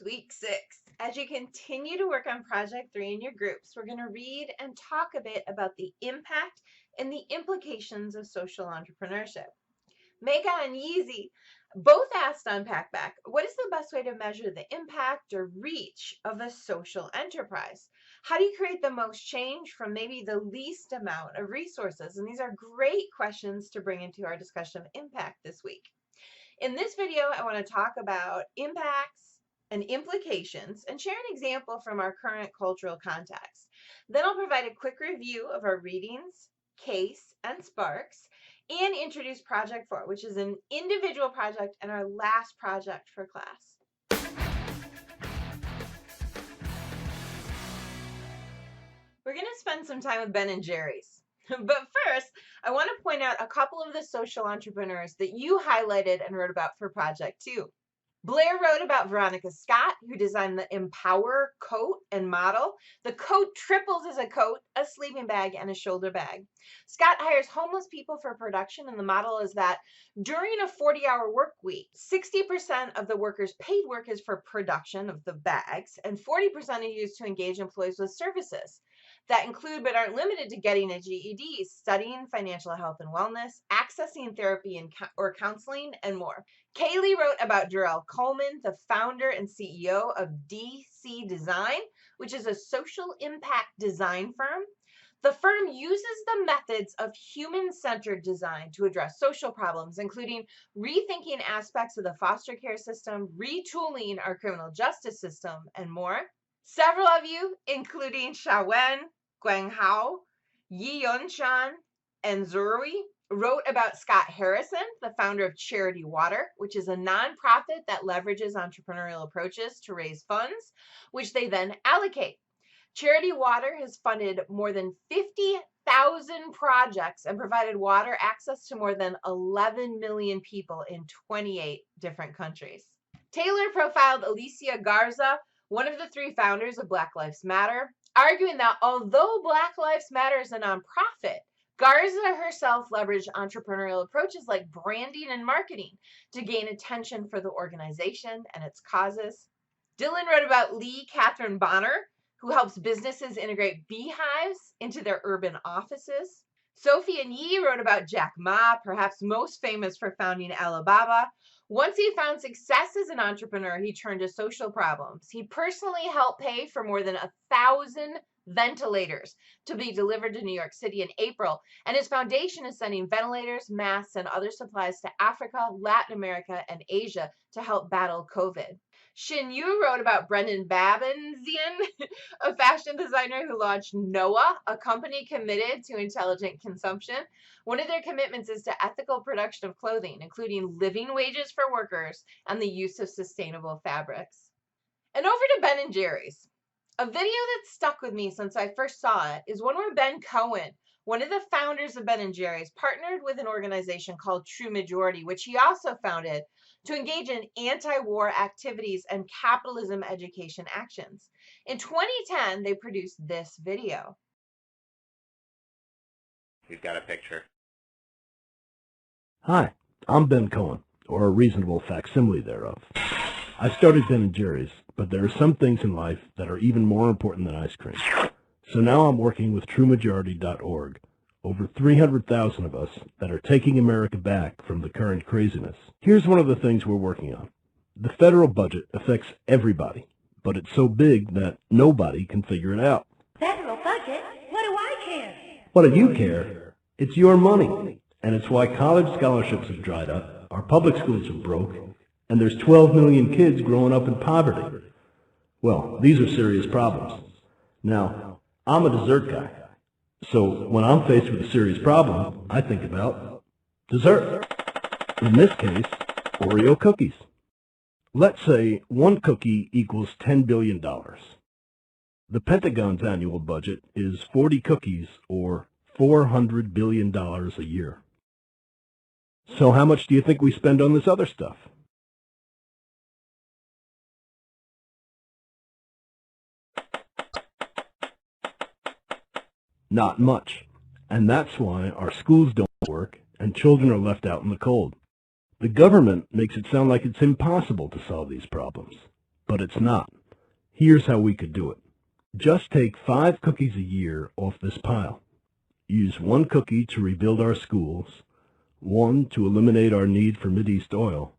it's week 6. As you continue to work on project 3 in your groups, we're going to read and talk a bit about the impact and the implications of social entrepreneurship. Mega and Yeezy both asked on Packback, what is the best way to measure the impact or reach of a social enterprise? How do you create the most change from maybe the least amount of resources? And these are great questions to bring into our discussion of impact this week. In this video, I want to talk about impacts and implications and share an example from our current cultural context. Then I'll provide a quick review of our readings, case, and sparks, and introduce Project 4, which is an individual project and our last project for class. We're going to spend some time with Ben & Jerry's. But first, I want to point out a couple of the social entrepreneurs that you highlighted and wrote about for Project 2. Blair wrote about Veronica Scott, who designed the Empower coat and model. The coat triples as a coat, a sleeping bag, and a shoulder bag. Scott hires homeless people for production, and the model is that during a 40-hour work week, 60% of the workers' paid work is for production of the bags, and 40% are used to engage employees with services that include but aren't limited to getting a GED, studying financial health and wellness, accessing therapy or counseling, and more. Kaylee wrote about Jarrell Coleman, the founder and CEO of DC Design, which is a social impact design firm. The firm uses the methods of human-centered design to address social problems, including rethinking aspects of the foster care system, retooling our criminal justice system, and more. Several of you, including Xiaowen, Guang Hao, Yi Yunshan, and Zuri, wrote about Scott Harrison, the founder of Charity Water, which is a nonprofit that leverages entrepreneurial approaches to raise funds, which they then allocate. Charity Water has funded more than 50,000 projects and provided water access to more than 11 million people in 28 different countries. Taylor profiled Alicia Garza, one of the 3 founders of Black Lives Matter, arguing that although Black Lives Matter is a nonprofit, Garza herself leveraged entrepreneurial approaches like branding and marketing to gain attention for the organization and its causes. Dylan wrote about Lee Catherine Bonner, who helps businesses integrate beehives into their urban offices. Sophie and Yi wrote about Jack Ma, perhaps most famous for founding Alibaba. Once he found success as an entrepreneur, he turned to social problems. He personally helped pay for more than 1,000 ventilators to be delivered to New York City in April, and his foundation is sending ventilators, masks, and other supplies to Africa, Latin America, and Asia to help battle COVID. Xin Yu wrote about Brendan Babenzian, a fashion designer who launched Noah, a company committed to intelligent consumption. One of their commitments is to ethical production of clothing, including living wages for workers and the use of sustainable fabrics. And over to Ben & Jerry's. A video that stuck with me since I first saw it is one where Ben Cohen, one of the founders of Ben & Jerry's, partnered with an organization called True Majority, which he also founded, to engage in anti-war activities and capitalism education actions. In 2010, they produced this video. We've got a picture. Hi, I'm Ben Cohen, or a reasonable facsimile thereof. I started Ben & Jerry's, but there are some things in life that are even more important than ice cream. So now I'm working with TrueMajority.org, over 300,000 of us that are taking America back from the current craziness. Here's one of the things we're working on. The federal budget affects everybody, but it's so big that nobody can figure it out. Federal budget? What do I care? What do you care? It's your money, and it's why college scholarships have dried up, our public schools are broke, and there's 12 million kids growing up in poverty. Well, these are serious problems. Now, I'm a dessert guy, so when I'm faced with a serious problem, I think about dessert. In this case, Oreo cookies. Let's say one cookie equals $10 billion. The Pentagon's annual budget is 40 cookies, or $400 billion a year. So how much do you think we spend on this other stuff? Not much. And that's why our schools don't work and children are left out in the cold. The government makes it sound like it's impossible to solve these problems. but it's not. Here's how we could do it. Just take 5 cookies a year off this pile. Use 1 cookie to rebuild our schools, 1 to eliminate our need for Mideast oil,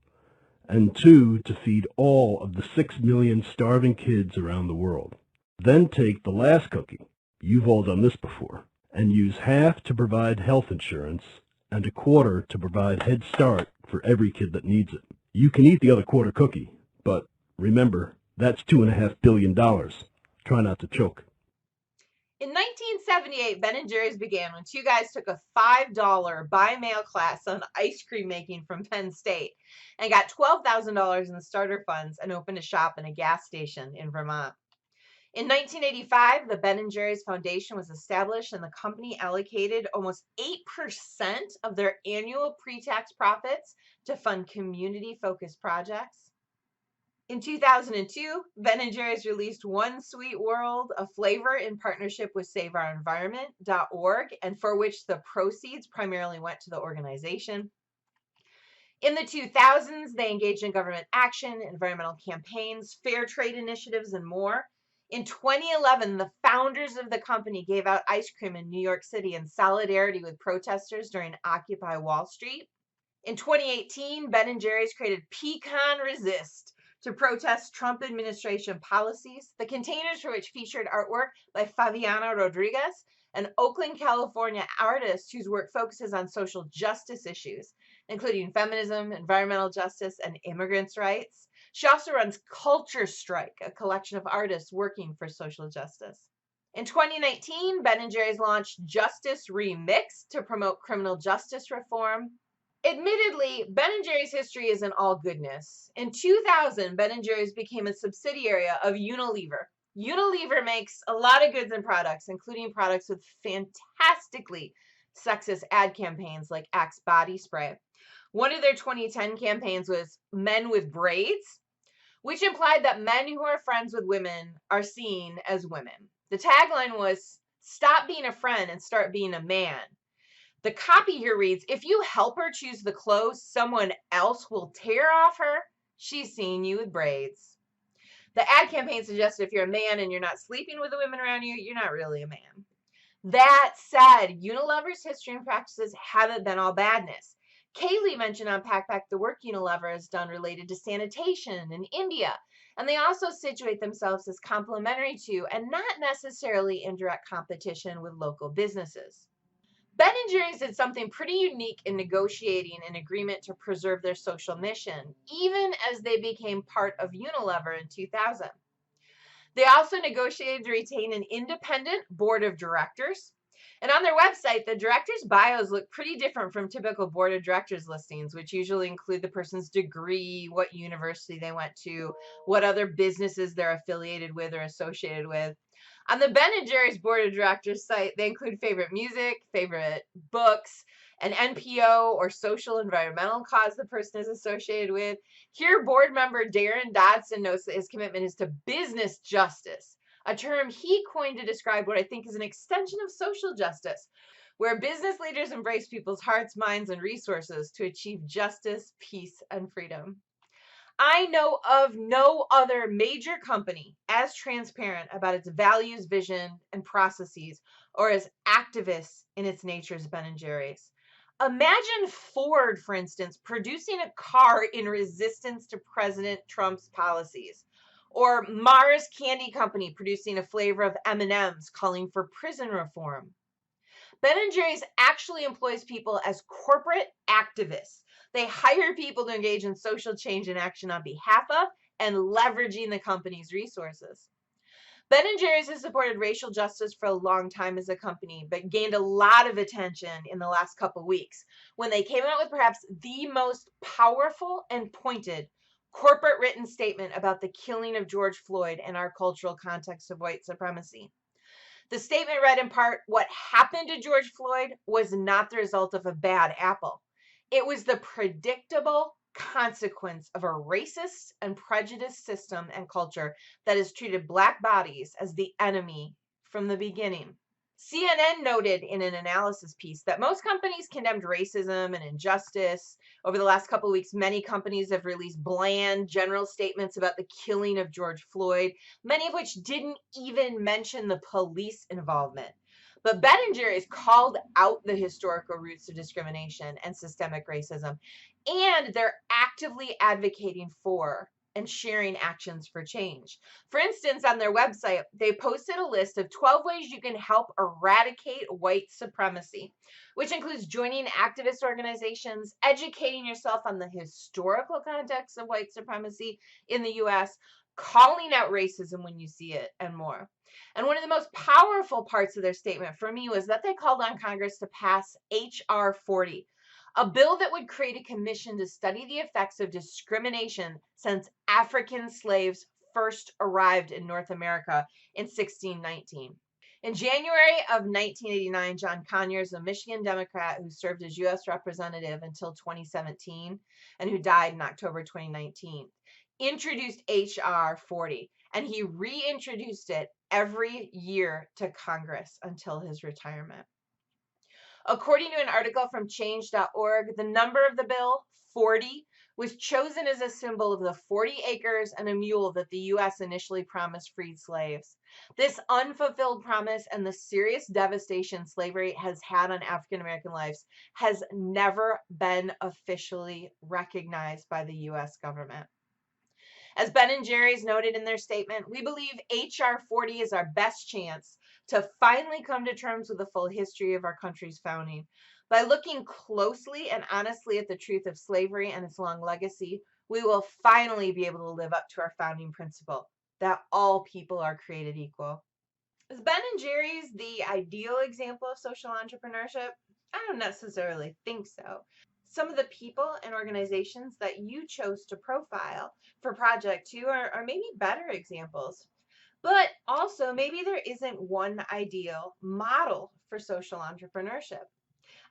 and 2 to feed all of the 6 million starving kids around the world. Then take the last cookie, you've all done this before, and use half to provide health insurance and a quarter to provide Head Start for every kid that needs it. You can eat the other quarter cookie, but remember, that's $2.5 billion. Try not to choke. In 1978, Ben & Jerry's began when 2 guys took a $5 by-mail class on ice cream making from Penn State and got $12,000 in starter funds and opened a shop in a gas station in Vermont. In 1985, the Ben & Jerry's Foundation was established and the company allocated almost 8% of their annual pre-tax profits to fund community-focused projects. In 2002, Ben & Jerry's released One Sweet World, a flavor in partnership with SaveOurEnvironment.org, and for which the proceeds primarily went to the organization. In the 2000s, they engaged in government action, environmental campaigns, fair trade initiatives, and more. In 2011, the founders of the company gave out ice cream in New York City in solidarity with protesters during Occupy Wall Street. In 2018, Ben & Jerry's created Pecan Resist to protest Trump administration policies, the containers for which featured artwork by Fabiana Rodriguez, an Oakland, California artist whose work focuses on social justice issues, including feminism, environmental justice, and immigrants' rights. She also runs Culture Strike, a collection of artists working for social justice. In 2019, Ben & Jerry's launched Justice Remix to promote criminal justice reform. Admittedly, Ben & Jerry's history isn't all goodness. In 2000, Ben & Jerry's became a subsidiary of Unilever. Unilever makes a lot of goods and products, including products with fantastically sexist ad campaigns like Axe body spray. One of their 2010 campaigns was Men with Braids, which implied that men who are friends with women are seen as women. The tagline was, "Stop being a friend and start being a man." The copy here reads, "If you help her choose the clothes someone else will tear off her, she's seeing you with braids." The ad campaign suggests if you're a man and you're not sleeping with the women around you, you're not really a man. That said, Unilever's history and practices haven't been all badness. Kaylee mentioned on Pack the work Unilever has done related to sanitation in India, and they also situate themselves as complementary to and not necessarily in direct competition with local businesses. Ben & Jerry's did something pretty unique in negotiating an agreement to preserve their social mission, even as they became part of Unilever in 2000. They also negotiated to retain an independent board of directors. And on their website, the directors' bios look pretty different from typical board of directors listings, which usually include the person's degree, what university they went to, what other businesses they're affiliated with or associated with. On the Ben & Jerry's board of directors site, they include favorite music, favorite books, an NPO or social environmental cause the person is associated with. Here, board member Darren Dodson notes that his commitment is to business justice, a term he coined to describe what I think is an extension of social justice, where business leaders embrace people's hearts, minds, and resources to achieve justice, peace, and freedom. I know of no other major company as transparent about its values, vision, and processes, or as activist in its nature as Ben & Jerry's. Imagine Ford, for instance, producing a car in resistance to President Trump's policies, or Mars Candy Company producing a flavor of M&Ms calling for prison reform. Ben & Jerry's actually employs people as corporate activists. They hire people to engage in social change and action on behalf of and leveraging the company's resources. Ben & Jerry's has supported racial justice for a long time as a company, but gained a lot of attention in the last couple weeks when they came out with perhaps the most powerful and pointed corporate written statement about the killing of George Floyd and our cultural context of white supremacy. The statement read in part, "What happened to George Floyd was not the result of a bad apple. It was the predictable consequence of a racist and prejudiced system and culture that has treated Black bodies as the enemy from the beginning." CNN noted in an analysis piece that most companies condemned racism and injustice. Over the last couple of weeks, many companies have released bland, general statements about the killing of George Floyd, many of which didn't even mention the police involvement. But Ben & Jerry's called out the historical roots of discrimination and systemic racism, and they're actively advocating for and sharing actions for change. For instance, on their website, they posted a list of 12 ways you can help eradicate white supremacy, which includes joining activist organizations, educating yourself on the historical context of white supremacy in the US, calling out racism when you see it, and more. And one of the most powerful parts of their statement for me was that they called on Congress to pass H.R. 40, a bill that would create a commission to study the effects of discrimination since African slaves first arrived in North America in 1619. In January of 1989, John Conyers, a Michigan Democrat who served as U.S. representative until 2017 and who died in October 2019, introduced H.R. 40, and he reintroduced it every year to Congress until his retirement. According to an article from change.org, the number of the bill, 40, was chosen as a symbol of the 40 acres and a mule that the U.S. initially promised freed slaves. This unfulfilled promise and the serious devastation slavery has had on African American lives has never been officially recognized by the U.S. government. As Ben & Jerry's noted in their statement, we believe H.R. 40 is our best chance to finally come to terms with the full history of our country's founding. By looking closely and honestly at the truth of slavery and its long legacy, we will finally be able to live up to our founding principle that all people are created equal. Is Ben & Jerry's the ideal example of social entrepreneurship? I don't necessarily think so. Some of the people and organizations that you chose to profile for Project 2 are maybe better examples. But also, maybe there isn't one ideal model for social entrepreneurship.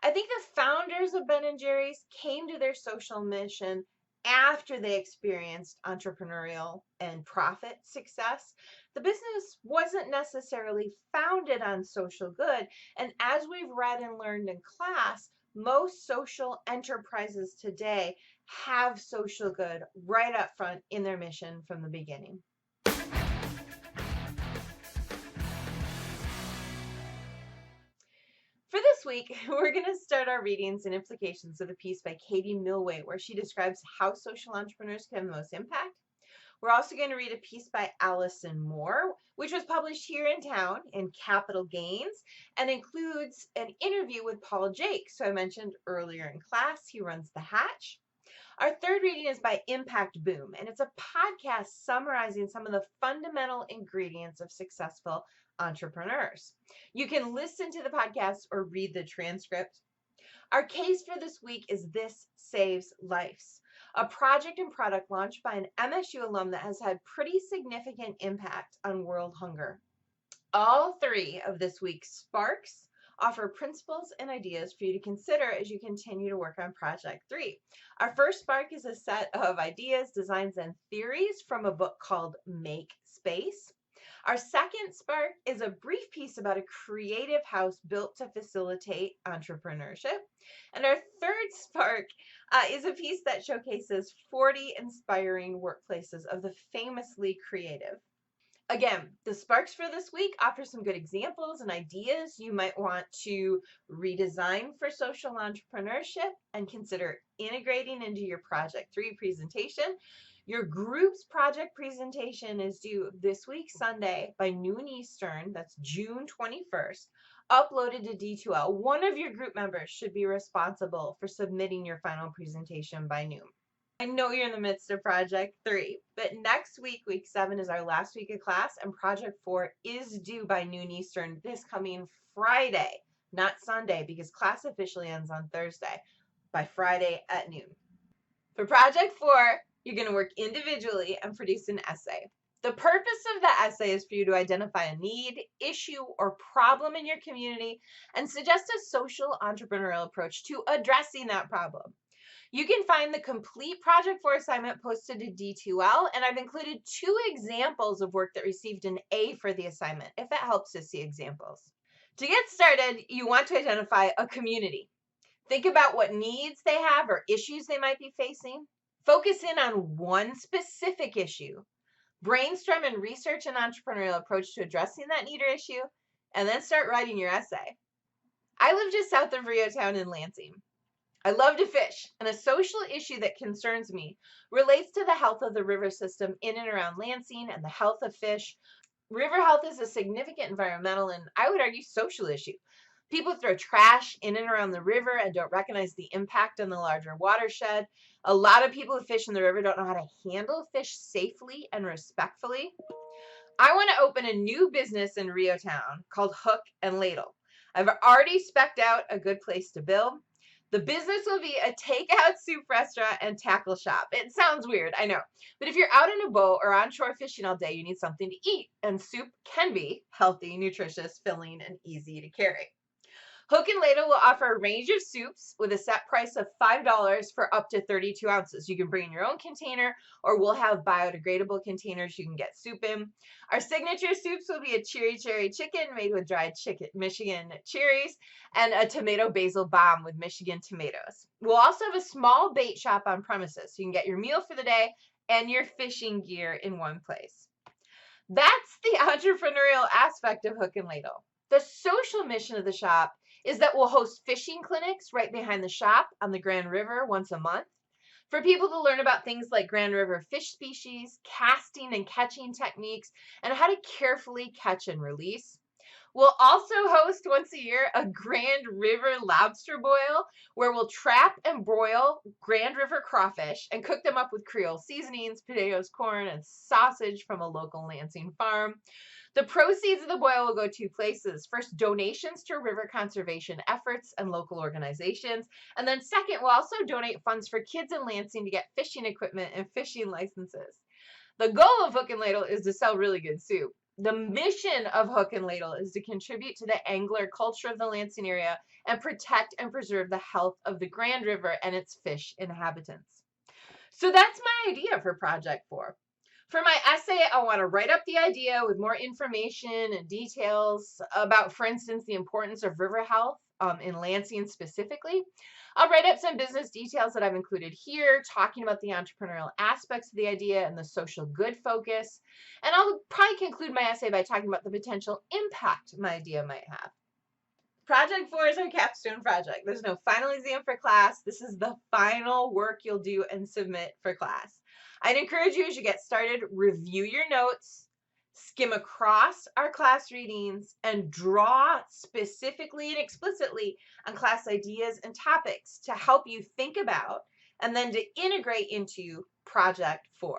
I think the founders of Ben & Jerry's came to their social mission after they experienced entrepreneurial and profit success. The business wasn't necessarily founded on social good. And as we've read and learned in class, most social enterprises today have social good right up front in their mission from the beginning. For this week, we're going to start our readings and implications with a piece by Katie Millway, where she describes how social entrepreneurs can have the most impact. We're also going to read a piece by Allison Moore, which was published here in town in Capital Gains and includes an interview with Paul Jakes, who I mentioned earlier in class. He runs The Hatch. Our third reading is by Impact Boom, and it's a podcast summarizing some of the fundamental ingredients of successful entrepreneurs. You can listen to the podcast or read the transcript. Our case for this week is This Saves Lives, a project and product launched by an MSU alum that has had pretty significant impact on world hunger. All three of this week's sparks offer principles and ideas for you to consider as you continue to work on Project 3. Our first spark is a set of ideas, designs, and theories from a book called Make Space. Our second spark is a brief piece about a creative house built to facilitate entrepreneurship. And our third spark is a piece that showcases 40 inspiring workplaces of the famously creative. Again, the sparks for this week offer some good examples and ideas you might want to redesign for social entrepreneurship and consider integrating into your Project 3 presentation. Your group's project presentation is due this week, Sunday, by noon Eastern. That's June 21st. Uploaded to D2L. One of your group members should be responsible for submitting your final presentation by noon. I know you're in the midst of Project 3, but next week, week 7, is our last week of class, and Project 4 is due by noon Eastern this coming Friday, not Sunday, because class officially ends on Thursday, by Friday at noon. For Project 4, you're going to work individually and produce an essay. The purpose of the essay is for you to identify a need, issue, or problem in your community and suggest a social entrepreneurial approach to addressing that problem. You can find the complete Project 4 assignment posted to D2L, and I've included 2 examples of work that received an A for the assignment, if it helps to see examples. To get started, you want to identify a community. Think about what needs they have or issues they might be facing. Focus in on one specific issue. Brainstorm and research an entrepreneurial approach to addressing that need or issue, and then start writing your essay. I live just south of Riotown in Lansing. I love to fish, and a social issue that concerns me relates to the health of the river system in and around Lansing and the health of fish. River health is a significant environmental and, I would argue, social issue. People throw trash in and around the river and don't recognize the impact on the larger watershed. A lot of people who fish in the river don't know how to handle fish safely and respectfully. I want to open a new business in Riotown called Hook and Ladle. I've already specced out a good place to build. The business will be a takeout soup restaurant and tackle shop. It sounds weird, I know. But if you're out in a boat or onshore fishing all day, you need something to eat. And soup can be healthy, nutritious, filling, and easy to carry. Hook and Ladle will offer a range of soups with a set price of $5 for up to 32 ounces. You can bring in your own container, or we'll have biodegradable containers you can get soup in. Our signature soups will be a cherry chicken made with dried Michigan cherries and a tomato basil bomb with Michigan tomatoes. We'll also have a small bait shop on premises, so you can get your meal for the day and your fishing gear in one place. That's the entrepreneurial aspect of Hook and Ladle. The social mission of the shop is that we'll host fishing clinics right behind the shop on the Grand River once a month for people to learn about things like Grand River fish species, casting and catching techniques, and how to carefully catch and release. We'll also host once a year a Grand River lobster boil where we'll trap and broil Grand River crawfish and cook them up with Creole seasonings, potatoes, corn, and sausage from a local Lansing farm. The proceeds of the boil will go two places. First, donations to river conservation efforts and local organizations. And then second, we'll also donate funds for kids in Lansing to get fishing equipment and fishing licenses. The goal of Hook and Ladle is to sell really good soup. The mission of Hook and Ladle is to contribute to the angler culture of the Lansing area and protect and preserve the health of the Grand River and its fish inhabitants. So that's my idea for Project 4. For my essay, I want to write up the idea with more information and details about, for instance, the importance of river health in Lansing specifically. I'll write up some business details that I've included here, talking about the entrepreneurial aspects of the idea and the social good focus. And I'll probably conclude my essay by talking about the potential impact my idea might have. Project 4 is our capstone project. There's no final exam for class. This is the final work you'll do and submit for class. I'd encourage you as you get started, review your notes, skim across our class readings, and draw specifically and explicitly on class ideas and topics to help you think about and then to integrate into Project 4.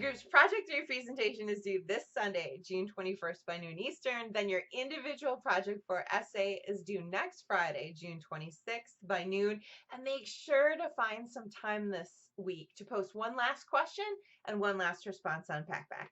Group's Project 3 presentation is due this Sunday, June 21st by noon Eastern. Then your individual Project 4 essay is due next Friday, June 26th by noon. And make sure to find some time this week to post one last question and one last response on Packback.